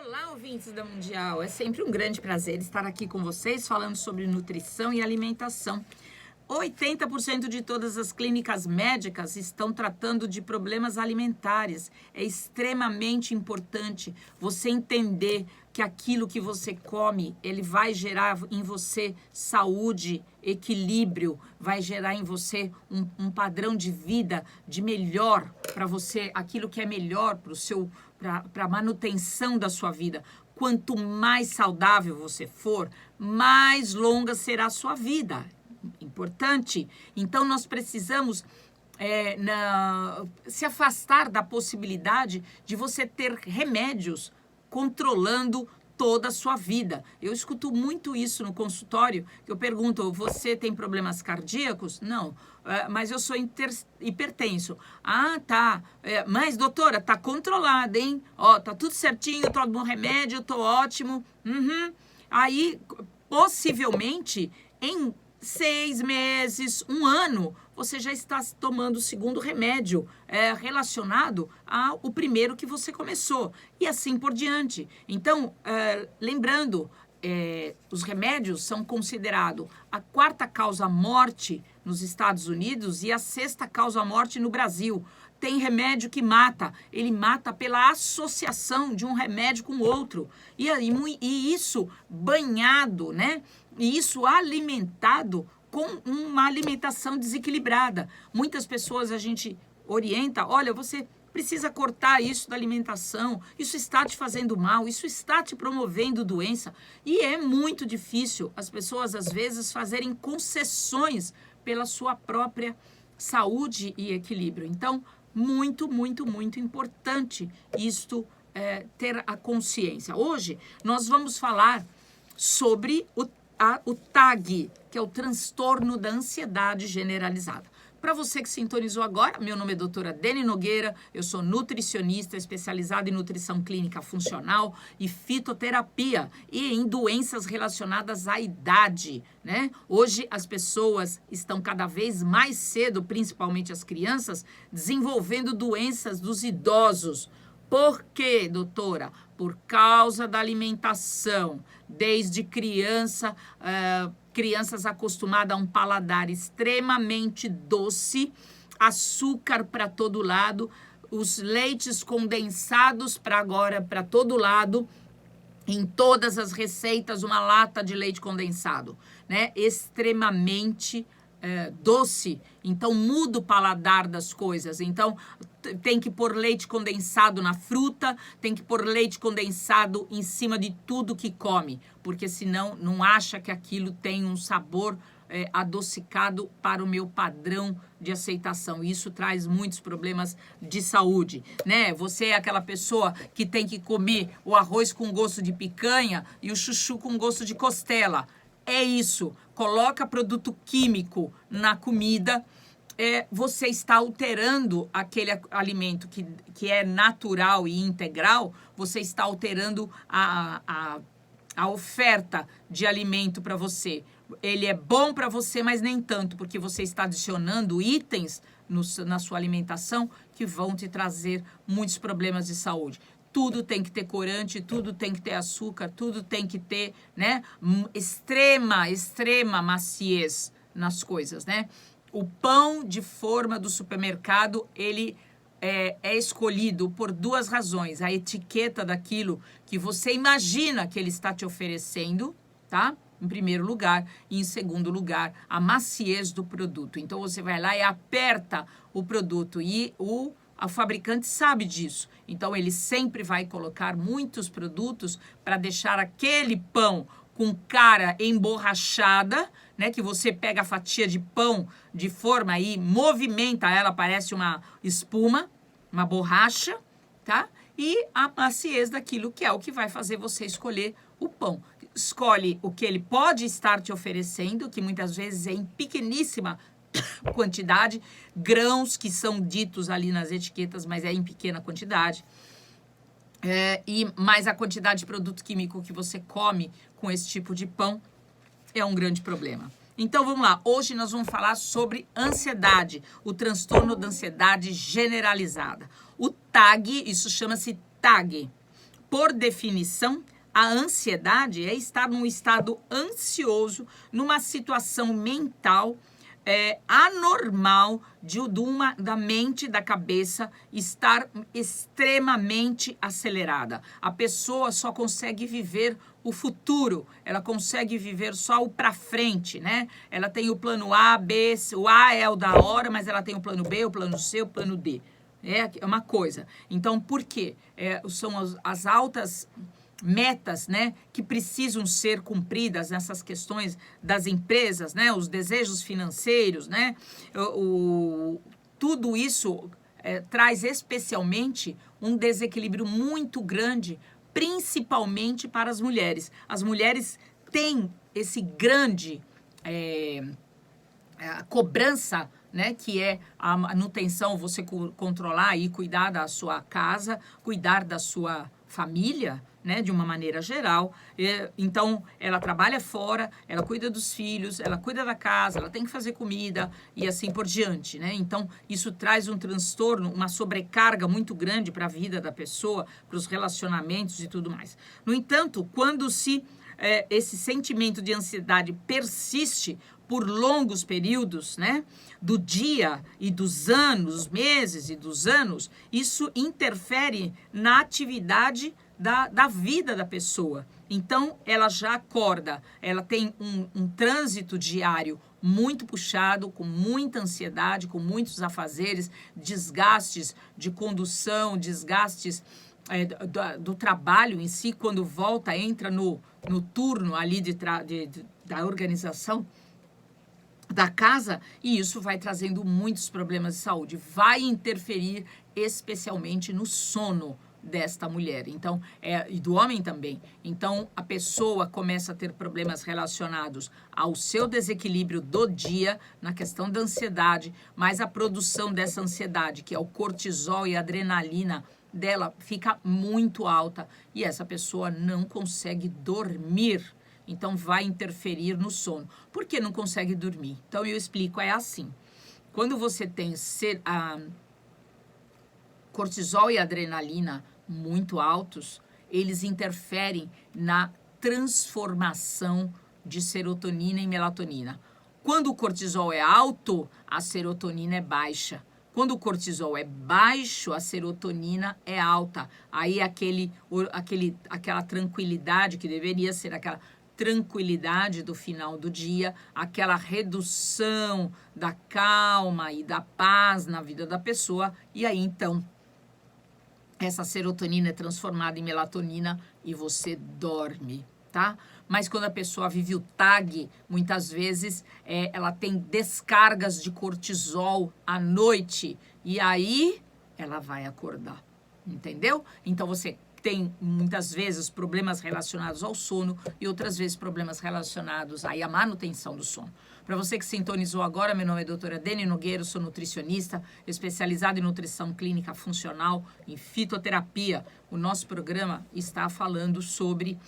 Olá, ouvintes da Mundial. É sempre um grande prazer estar aqui com vocês falando sobre nutrição e alimentação. 80% de todas as clínicas médicas estão tratando de problemas alimentares. É extremamente importante você entender que aquilo que você come, ele vai gerar em você saúde, equilíbrio, vai gerar em você um padrão de vida de melhor para você, aquilo que é melhor para a manutenção da sua vida. Quanto mais saudável você for, mais longa será a sua vida. Importante. Então, nós precisamos se afastar da possibilidade de você ter remédios controlando toda a sua vida. Eu escuto muito isso no consultório, que eu pergunto, você tem problemas cardíacos? Não, mas eu sou hipertenso. Ah, tá, mas doutora, tá controlada, hein? Ó, tá tudo certinho, tomo remédio, tô ótimo. Aí, possivelmente, em 6 meses, 1 ano, você já está tomando o segundo remédio relacionado ao primeiro que você começou. E assim por diante. Então, lembrando, os remédios são considerados a 4ª causa-morte nos Estados Unidos e a 6ª causa-morte no Brasil. Tem remédio que mata, ele mata pela associação de um remédio com outro. E isso banhado, né? E isso alimentado com uma alimentação desequilibrada. Muitas pessoas a gente orienta, olha, você precisa cortar isso da alimentação, isso está te fazendo mal, isso está te promovendo doença. E é muito difícil as pessoas, às vezes, fazerem concessões pela sua própria saúde e equilíbrio. Então, muito, muito, muito importante isto, ter a consciência. Hoje, nós vamos falar sobre o TAG, que é o transtorno da ansiedade generalizada. Para você que sintonizou agora, meu nome é doutora Deni Nogueira, eu sou nutricionista especializada em nutrição clínica funcional e fitoterapia e em doenças relacionadas à idade, né? Hoje as pessoas estão cada vez mais cedo, principalmente as crianças, desenvolvendo doenças dos idosos. Por quê, doutora? Por causa da alimentação. Desde criança, crianças acostumadas a um paladar extremamente doce, açúcar para todo lado, os leites condensados para todo lado, em todas as receitas, uma lata de leite condensado, né? Extremamente doce, então muda o paladar das coisas. Então tem que pôr leite condensado na fruta, tem que pôr leite condensado em cima de tudo que come, porque senão não acha que aquilo tem um sabor adocicado para o meu padrão de aceitação. Isso traz muitos problemas de saúde, né? Você é aquela pessoa que tem que comer o arroz com gosto de picanha e o chuchu com gosto de costela. É isso, coloca produto químico na comida, você está alterando aquele alimento que é natural e integral, você está alterando a oferta de alimento para você. Ele é bom para você, mas nem tanto, porque você está adicionando itens na sua alimentação que vão te trazer muitos problemas de saúde. Tudo tem que ter corante, tudo tem que ter açúcar, tudo tem que ter, né, extrema maciez nas coisas, né? O pão de forma do supermercado, ele é escolhido por 2 razões. A etiqueta daquilo que você imagina que ele está te oferecendo, tá? Em primeiro lugar. E em segundo lugar, a maciez do produto. Então, você vai lá e aperta o produto e o fabricante sabe disso. Então, ele sempre vai colocar muitos produtos para deixar aquele pão com cara emborrachada, né? Que você pega a fatia de pão de forma e movimenta ela, parece uma espuma, uma borracha, tá? E a maciez daquilo que é o que vai fazer você escolher o pão. Escolhe o que ele pode estar te oferecendo, que muitas vezes é em pequeníssima quantidade, grãos que são ditos ali nas etiquetas, mas é em pequena quantidade. E mais a quantidade de produto químico que você come com esse tipo de pão é um grande problema. Então vamos lá, hoje nós vamos falar sobre ansiedade, o transtorno da ansiedade generalizada. O TAG, isso chama-se TAG. por definição, a ansiedade é estar num estado ansioso, numa situação mental anormal da mente, da cabeça, estar extremamente acelerada. A pessoa só consegue viver o futuro, ela consegue viver só o para frente, né? Ela tem o plano A, B, o A é o da hora, mas ela tem o plano B, o plano C, o plano D. É uma coisa. Então, por quê? São as altas metas, né, que precisam ser cumpridas nessas questões das empresas, né, os desejos financeiros, né, tudo isso traz especialmente um desequilíbrio muito grande, principalmente para as mulheres. As mulheres têm esse grande cobrança, né, que é a manutenção, você controlar e cuidar da sua casa, cuidar da sua família, né, de uma maneira geral. Então, ela trabalha fora, ela cuida dos filhos, ela cuida da casa, ela tem que fazer comida e assim por diante, né? Então, isso traz um transtorno, uma sobrecarga muito grande para a vida da pessoa, para os relacionamentos e tudo mais. No entanto, quando esse sentimento de ansiedade persiste por longos períodos, né, do dia e dos anos, meses e dos anos, isso interfere na atividade da vida da pessoa. Então, ela já acorda, ela tem um trânsito diário muito puxado, com muita ansiedade, com muitos afazeres, desgastes de condução, desgastes do trabalho em si, quando volta, entra no turno ali da organização da casa, e isso vai trazendo muitos problemas de saúde, vai interferir especialmente no sono desta mulher, então, e do homem também. Então, a pessoa começa a ter problemas relacionados ao seu desequilíbrio do dia, na questão da ansiedade, mas a produção dessa ansiedade, que é o cortisol e a adrenalina dela, fica muito alta, e essa pessoa não consegue dormir. Então, vai interferir no sono. Por que não consegue dormir? Então, eu explico, é assim. Quando você tem cortisol e adrenalina muito altos, eles interferem na transformação de serotonina em melatonina. Quando o cortisol é alto, a serotonina é baixa. Quando o cortisol é baixo, a serotonina é alta. Aí aquela tranquilidade que deveria ser aquela tranquilidade do final do dia, aquela redução da calma e da paz na vida da pessoa, e aí então essa serotonina é transformada em melatonina e você dorme, tá? Mas quando a pessoa vive o TAG, muitas vezes ela tem descargas de cortisol à noite e aí ela vai acordar, entendeu? Então você tem muitas vezes problemas relacionados ao sono e outras vezes problemas relacionados aí à manutenção do sono. Para você que sintonizou agora, meu nome é doutora Deni Nogueira, sou nutricionista, especializada em nutrição clínica funcional, em fitoterapia. O nosso programa está falando sobre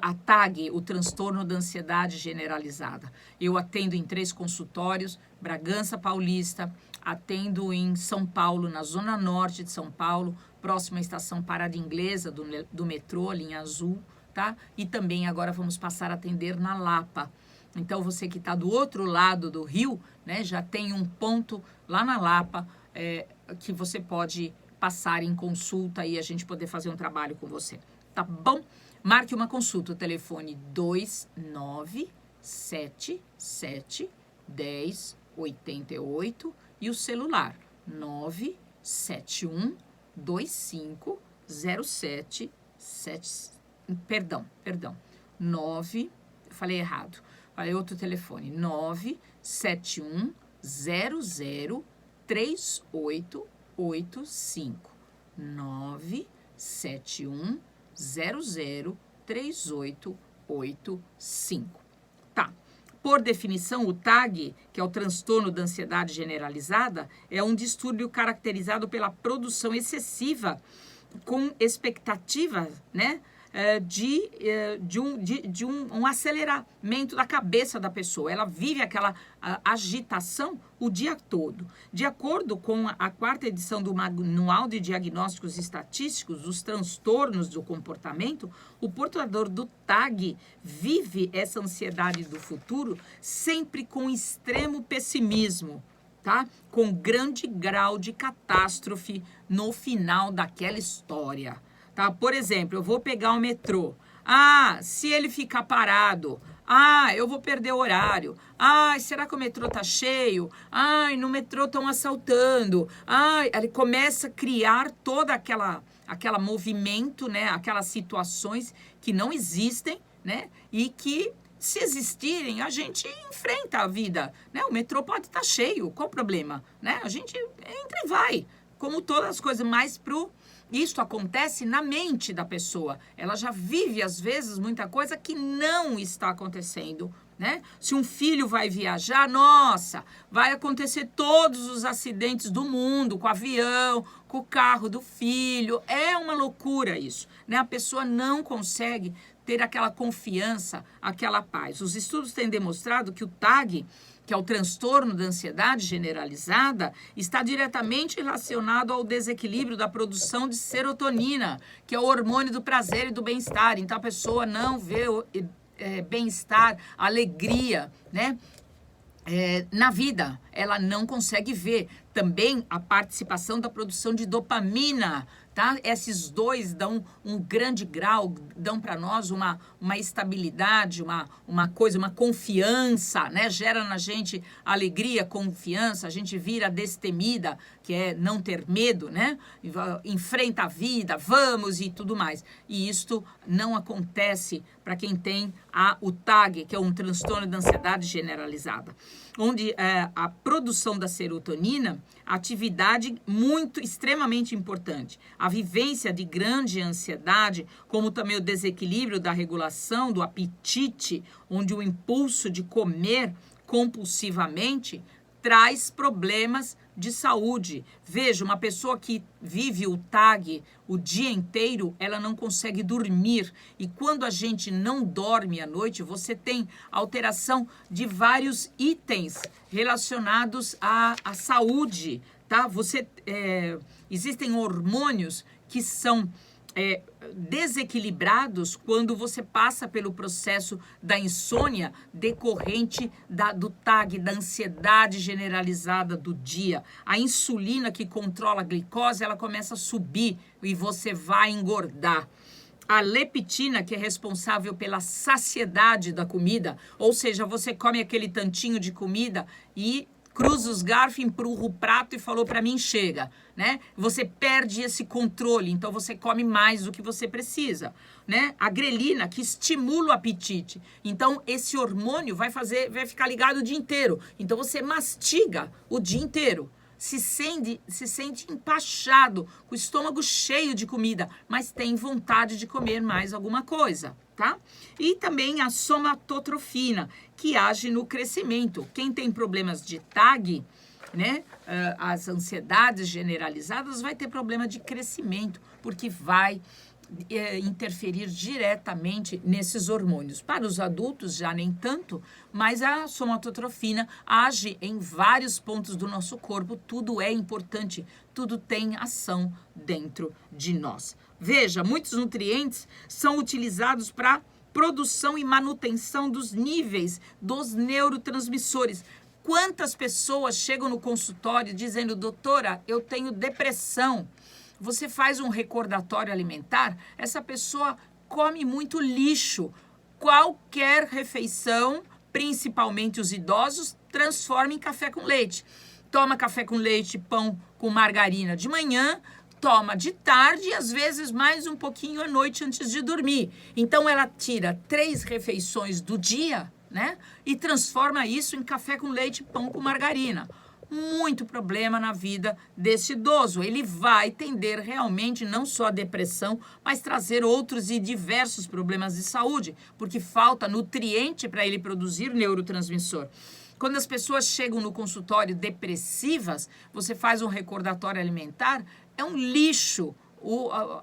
a TAG, o transtorno da ansiedade generalizada. Eu atendo em 3 consultórios, Bragança Paulista, atendo em São Paulo, na zona norte de São Paulo, próxima à estação Parada Inglesa do metrô, linha azul, tá? E também agora vamos passar a atender na Lapa. Então, você que está do outro lado do rio, né, já tem um ponto lá na Lapa que você pode passar em consulta e a gente poder fazer um trabalho com você, tá bom? Marque uma consulta, o telefone 2977 1088 e o celular 971 2507 falei errado. Falei outro telefone, 971 00 3885. 971 00 3885. Tá. Por definição, o TAG, que é o transtorno da ansiedade generalizada, é um distúrbio caracterizado pela produção excessiva com expectativa, né, um aceleramento da cabeça da pessoa. Ela vive aquela agitação o dia todo. De acordo com a 4ª edição do Manual de Diagnósticos Estatísticos dos Transtornos do Comportamento, o portador do TAG vive essa ansiedade do futuro sempre com extremo pessimismo, tá? Com grande grau de catástrofe no final daquela história, tá? Por exemplo, eu vou pegar o metrô. Se ele ficar parado, eu vou perder o horário. Será que o metrô tá cheio? No metrô estão assaltando. Ele começa a criar toda aquela movimento, né? Aquelas situações que não existem, né? E que, se existirem, a gente enfrenta a vida, né? O metrô pode estar cheio, qual o problema, né? A gente entra e vai, como todas as coisas, mas isso acontece na mente da pessoa. Ela já vive, às vezes, muita coisa que não está acontecendo, né? Se um filho vai viajar, nossa, vai acontecer todos os acidentes do mundo, com o avião, com o carro do filho. É uma loucura isso, né? A pessoa não consegue ter aquela confiança, aquela paz. Os estudos têm demonstrado que o TAG, que é o transtorno da ansiedade generalizada, está diretamente relacionado ao desequilíbrio da produção de serotonina, que é o hormônio do prazer e do bem-estar. Então, a pessoa não vê bem-estar, alegria, né? Na vida, ela não consegue ver também a participação da produção de dopamina, tá? Esses dois dão um grande grau, dão para nós uma estabilidade, uma coisa, uma confiança, né? Gera na gente alegria, confiança, a gente vira destemida, que é não ter medo, né? Enfrenta a vida, vamos e tudo mais. E isto não acontece para quem tem o TAG, que é um transtorno de ansiedade generalizada, onde a produção da serotonina, atividade extremamente importante. A vivência de grande ansiedade, como também o desequilíbrio da regulação do apetite, onde o impulso de comer compulsivamente traz problemas de saúde. Veja, uma pessoa que vive o TAG o dia inteiro, ela não consegue dormir. E quando a gente não dorme à noite, você tem alteração de vários itens relacionados à saúde, tá? Existem hormônios que são desequilibrados quando você passa pelo processo da insônia decorrente do TAG, da ansiedade generalizada do dia. A insulina que controla a glicose, ela começa a subir e você vai engordar. A leptina, que é responsável pela saciedade da comida, ou seja, você come aquele tantinho de comida e cruza os garfos, empurra o prato e falou para mim, chega, né? Você perde esse controle, então você come mais do que você precisa, né? A grelina, que estimula o apetite. Então, esse hormônio vai ficar ligado o dia inteiro. Então, você mastiga o dia inteiro. Se sente empachado, com o estômago cheio de comida, mas tem vontade de comer mais alguma coisa, tá? E também a somatotrofina, que age no crescimento. Quem tem problemas de TAG, né, as ansiedades generalizadas, vai ter problema de crescimento, porque vai interferir diretamente nesses hormônios. Para os adultos, já nem tanto, mas a somatotrofina age em vários pontos do nosso corpo, tudo é importante, tudo tem ação dentro de nós. Veja, muitos nutrientes são utilizados para produção e manutenção dos níveis dos neurotransmissores. Quantas pessoas chegam no consultório dizendo, doutora, eu tenho depressão. Você faz um recordatório alimentar, essa pessoa come muito lixo. Qualquer refeição, principalmente os idosos, transforma em café com leite. Toma café com leite, pão com margarina de manhã, toma de tarde e às vezes mais um pouquinho à noite antes de dormir. Então ela tira 3 refeições do dia, né? E transforma isso em café com leite, pão com margarina. Muito problema na vida desse idoso. Ele vai tender realmente não só a depressão, mas trazer outros e diversos problemas de saúde, porque falta nutriente para ele produzir neurotransmissor. Quando as pessoas chegam no consultório depressivas, você faz um recordatório alimentar, é um lixo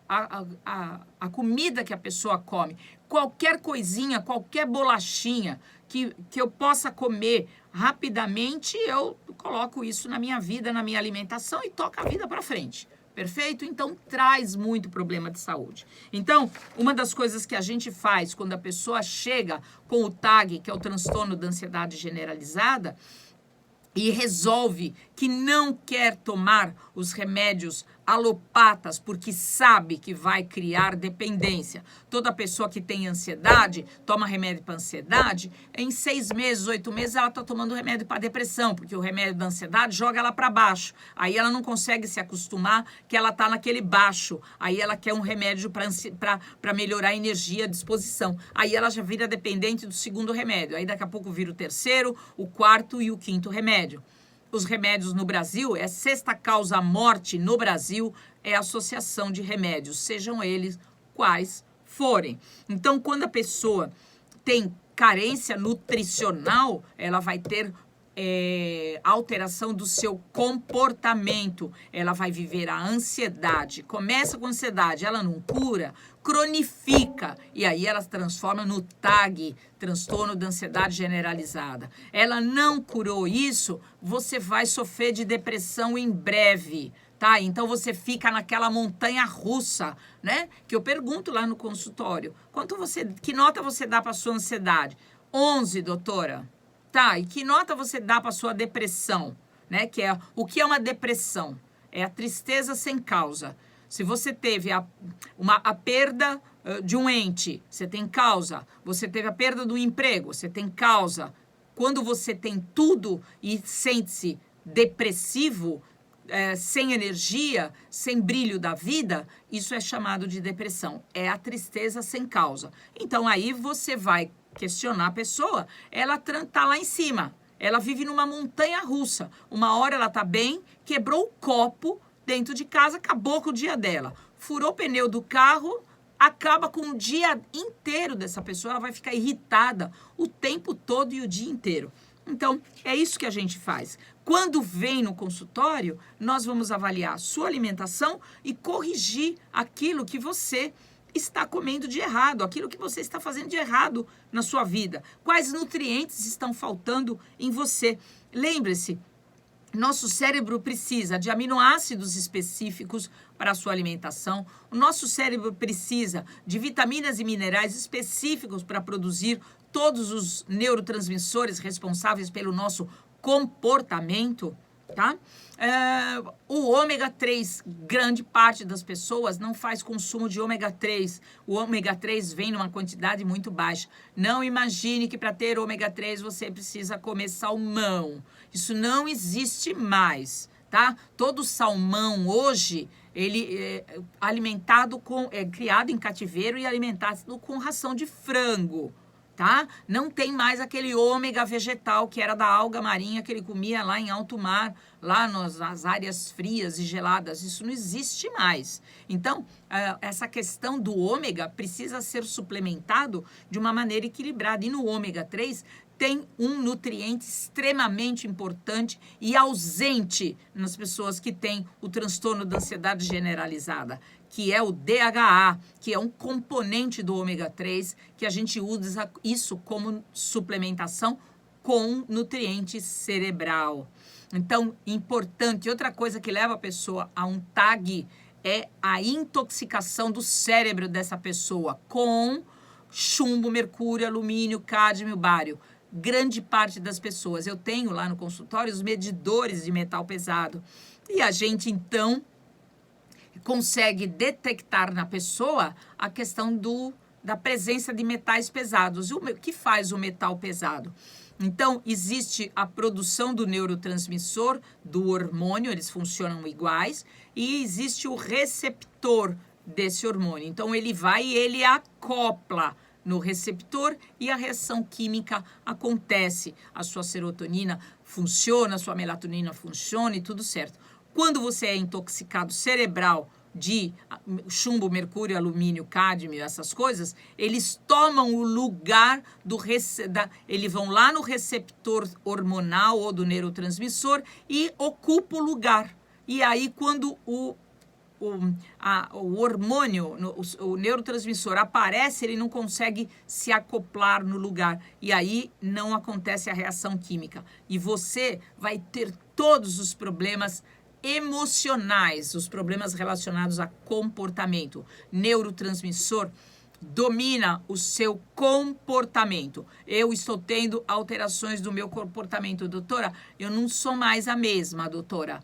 a comida que a pessoa come, qualquer coisinha, qualquer bolachinha que eu possa comer rapidamente, eu coloco isso na minha vida, na minha alimentação e toco a vida para frente. Perfeito? Então, traz muito problema de saúde. Então, uma das coisas que a gente faz quando a pessoa chega com o TAG, que é o transtorno da ansiedade generalizada, e resolve que não quer tomar os remédios alopatas porque sabe que vai criar dependência. Toda pessoa que tem ansiedade, toma remédio para ansiedade, em 6 meses, 8 meses, ela está tomando remédio para depressão, porque o remédio da ansiedade joga ela para baixo. Aí ela não consegue se acostumar que ela está naquele baixo. Aí ela quer um remédio para melhorar a energia, a disposição. Aí ela já vira dependente do segundo remédio. Aí daqui a pouco vira o terceiro, o quarto e o quinto remédio. Os remédios no Brasil, a sexta causa morte no Brasil é a associação de remédios, sejam eles quais forem. Então, quando a pessoa tem carência nutricional, ela vai ter alteração do seu comportamento, ela vai viver a ansiedade. Começa com ansiedade, ela não cura, cronifica, e aí ela se transforma no TAG, transtorno da ansiedade generalizada. Ela não curou isso, você vai sofrer de depressão em breve, tá? Então você fica naquela montanha russa, né? Que eu pergunto lá no consultório, que nota você dá para sua ansiedade? 11, doutora. Tá, e que nota você dá para sua depressão, né? O que é uma depressão? É a tristeza sem causa. Se você teve a perda de um ente, você tem causa. Você teve a perda do emprego, você tem causa. Quando você tem tudo e sente-se depressivo, sem energia, sem brilho da vida, isso é chamado de depressão. É a tristeza sem causa. Então, aí você vai questionar a pessoa, ela tá lá em cima, ela vive numa montanha russa. Uma hora ela tá bem, quebrou o copo dentro de casa, acabou com o dia dela. Furou o pneu do carro, acaba com o dia inteiro dessa pessoa, ela vai ficar irritada o tempo todo e o dia inteiro. Então, é isso que a gente faz. Quando vem no consultório, nós vamos avaliar a sua alimentação e corrigir aquilo que você está comendo de errado, aquilo que você está fazendo de errado na sua vida. Quais nutrientes estão faltando em você? Lembre-se, nosso cérebro precisa de aminoácidos específicos para a sua alimentação. O nosso cérebro precisa de vitaminas e minerais específicos para produzir todos os neurotransmissores responsáveis pelo nosso comportamento, tá? O ômega 3, grande parte das pessoas não faz consumo de ômega 3. O ômega 3 vem numa quantidade muito baixa. Não imagine que para ter ômega 3 você precisa comer salmão. Isso não existe mais, tá? Todo salmão hoje, ele é alimentado criado em cativeiro e alimentado com ração de frango. Tá? Não tem mais aquele ômega vegetal que era da alga marinha que ele comia lá em alto mar, lá nas áreas frias e geladas. Isso não existe mais. Então, essa questão do ômega precisa ser suplementado de uma maneira equilibrada. E no ômega 3 tem um nutriente extremamente importante e ausente nas pessoas que têm o transtorno da ansiedade generalizada, que é o DHA, que é um componente do ômega 3, que a gente usa isso como suplementação com nutriente cerebral. Então, importante, outra coisa que leva a pessoa a um TAG é a intoxicação do cérebro dessa pessoa com chumbo, mercúrio, alumínio, cádmio, bário. Grande parte das pessoas, eu tenho lá no consultório os medidores de metal pesado, e a gente, então, consegue detectar na pessoa a questão da presença de metais pesados. O que faz o metal pesado? Então, existe a produção do neurotransmissor, do hormônio, eles funcionam iguais, e existe o receptor desse hormônio. Então, ele vai e ele acopla no receptor e a reação química acontece. A sua serotonina funciona, a sua melatonina funciona e tudo certo. Quando você é intoxicado cerebral de chumbo, mercúrio, alumínio, cádmio, essas coisas, eles tomam o lugar eles vão lá no receptor hormonal ou do neurotransmissor e ocupam o lugar. E aí, quando o hormônio, o neurotransmissor aparece, ele não consegue se acoplar no lugar. E aí não acontece a reação química. E você vai ter todos os problemas emocionais, os problemas relacionados a comportamento. Neurotransmissor domina o seu comportamento. Eu estou tendo alterações do meu comportamento. Doutora, eu não sou mais a mesma, doutora.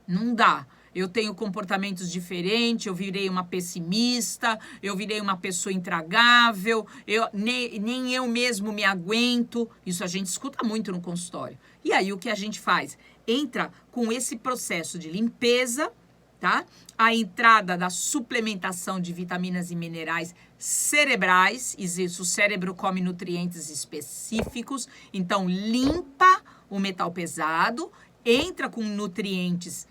Não dá. Eu tenho comportamentos diferentes, eu virei uma pessimista, eu virei uma pessoa intragável, nem eu mesmo me aguento. Isso a gente escuta muito no consultório. E aí o que a gente faz? Entra com esse processo de limpeza, tá? A entrada da suplementação de vitaminas e minerais cerebrais, isso, o cérebro come nutrientes específicos, então limpa o metal pesado, entra com nutrientes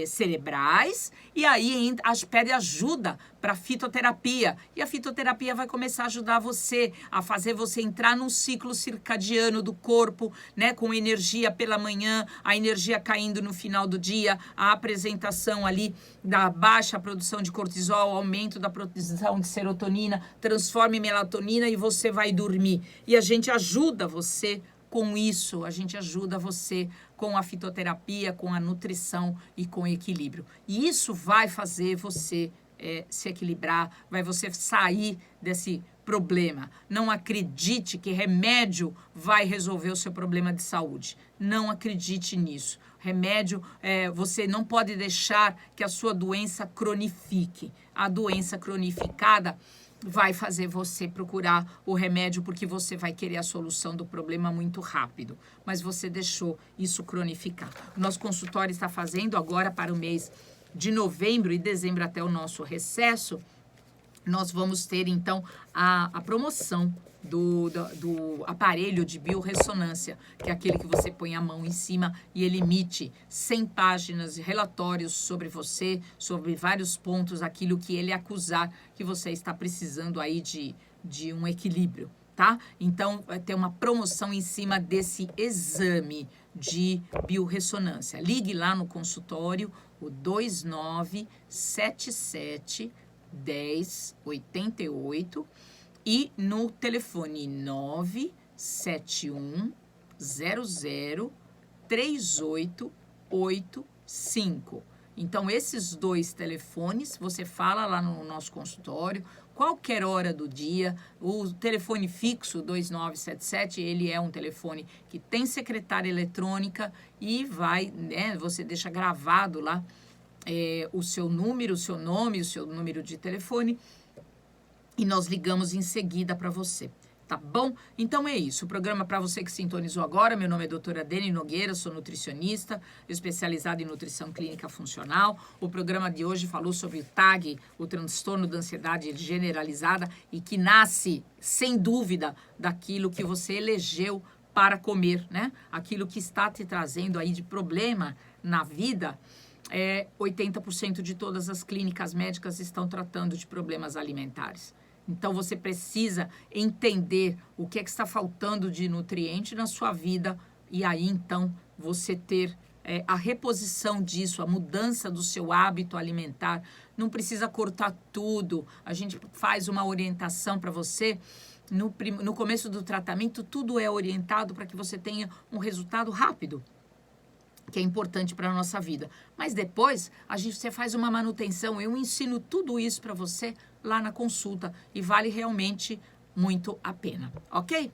cerebrais e aí pede ajuda para fitoterapia. E a fitoterapia vai começar a ajudar você, a fazer você entrar num ciclo circadiano do corpo, né? Com energia pela manhã, a energia caindo no final do dia, a apresentação ali da baixa produção de cortisol, aumento da produção de serotonina, transforma em melatonina e você vai dormir. E a gente ajuda você com isso, a gente ajuda você com a fitoterapia, com a nutrição e com o equilíbrio. E isso vai fazer você se equilibrar, vai você sair desse problema. Não acredite que remédio vai resolver o seu problema de saúde. Não acredite nisso. Remédio, você não pode deixar que a sua doença cronifique. A doença cronificada vai fazer você procurar o remédio porque você vai querer a solução do problema muito rápido. Mas você deixou isso cronificar. O nosso consultório está fazendo agora para o mês de novembro e dezembro até o nosso recesso. Nós vamos ter, então, a promoção do aparelho de biorressonância, que é aquele que você põe a mão em cima e ele emite 100 páginas de relatórios sobre você, sobre vários pontos, aquilo que ele acusar que você está precisando aí de um equilíbrio, tá? Então, vai ter uma promoção em cima desse exame de biorressonância. Ligue lá no consultório, o 2977 1088 e no telefone 971 00 3885. Então, esses dois telefones, você fala lá no nosso consultório, qualquer hora do dia. O telefone fixo 2977, ele é um telefone que tem secretária eletrônica e vai, né, você deixa gravado lá o seu número, o seu nome, o seu número de telefone e nós ligamos em seguida para você, tá bom? Então é isso, o programa para você que sintonizou agora, meu nome é doutora Deni Nogueira, sou nutricionista, especializada em nutrição clínica funcional. O programa de hoje falou sobre o TAG, o transtorno da ansiedade generalizada, e que nasce, sem dúvida, daquilo que você elegeu para comer, né? Aquilo que está te trazendo aí de problema na vida. 80% de todas as clínicas médicas estão tratando de problemas alimentares. Então, você precisa entender o que é que está faltando de nutriente na sua vida e aí, então, você ter a reposição disso, a mudança do seu hábito alimentar. Não precisa cortar tudo. A gente faz uma orientação para você. No começo do tratamento, tudo é orientado para que você tenha um resultado rápido, que é importante para a nossa vida. Mas depois, você faz uma manutenção. Eu ensino tudo isso para você lá na consulta e vale realmente muito a pena, ok?